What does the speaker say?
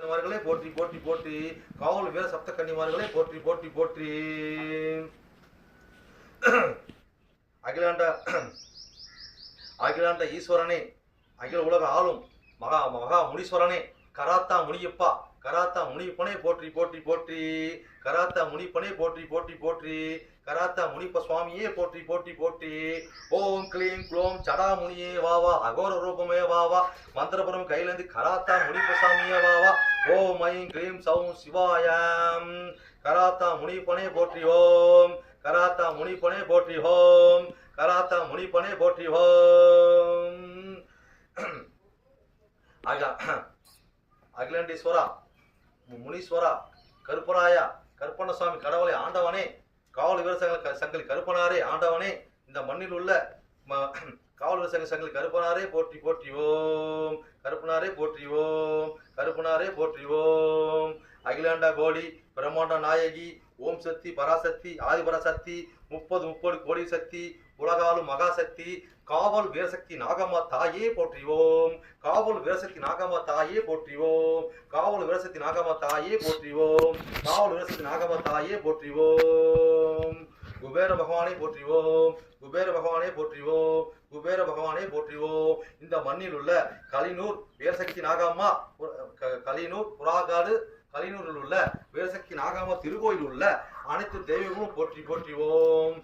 கன்னிமார்களே போற்றி போற்றி போற்றி, காவல் வீர சப்த கன்னிமார்களே போற்றி போற்றி போற்றி. அகிலாண்ட ஈஸ்வரனே, அகில உலக ஆளும் மகா மகா முனீஸ்வரனே, கராத்தா முனியப்பா, கராத்தா முனிப்பனே போற்றி போற்றி போற்றி, கராத்தா முனிப்பனே போற்றி போற்றி போற்றி, கராத்தா முனிப்ப சுவாமியே போற்றி போற்றி போற்றி. ஓம் க்ளீம் க்ளோம் சடா முனியே வாவா, அகோர ரூபமே வாவா, மந்திரபுரம் கையிலேந்து கராத்தா முனிப்ப சாமியே வாவா. ஓம் ஐம் க்ளீம் சௌம் சிவாயம், கராத்தா முனிப்பனே போற்றி ஓம், கராத்தா முனிப்பனே போற்றி ஓம், கராத்தா முனிப்பனே போற்றி ஓம். அகிலாண்டேஸ்வரா, முனீஸ்வரா, கருப்பராயா, கருப்பண்ணசுவாமி கடவுளை ஆண்டவனே, காவல் வீர சங்கலி கருப்பனாரே ஆண்டவனே, இந்த மண்ணில் உள்ள காவல் வீர சங்கலி கருப்பனாரே போற்றி போற்றி ஓம், கருப்பனாரே போற்றி ஓம், கருப்பனாரே போற்றி ஓம். அகிலாண்ட கோடி பிரம்மாண்ட நாயகி, ஓம் சக்தி பராசக்தி ஆதிபராசக்தி, 30 கோடி சக்தி, உலகாலும் மகாசக்தி, காவல் வீரசக்தி நாகம்மா தாயே போற்றி ஓம், காவல் வீரசக்தி நாகம்மா தாயே போற்றி ஓம், காவல் வீரசக்தி நாகம்மா தாயே போற்றி ஓம், காவல் வீரசக்தி நாகம்மா தாயே போற்றி ஓம். குபேர பகவானை போற்றி ஓம், குபேர பகவானை போற்றி ஓம், குபேர பகவானை போற்றி ஓம். இந்த மண்ணில் உள்ள கலினூர் வீரசக்தி நாகம்மா, கலினூர் புறாகாடு கலினூரில் உள்ள வீரசக்தி நாகம்மா திருக்கோயில் உள்ள அனைத்து தெய்வங்களும் போற்றி போற்றி ஓம்.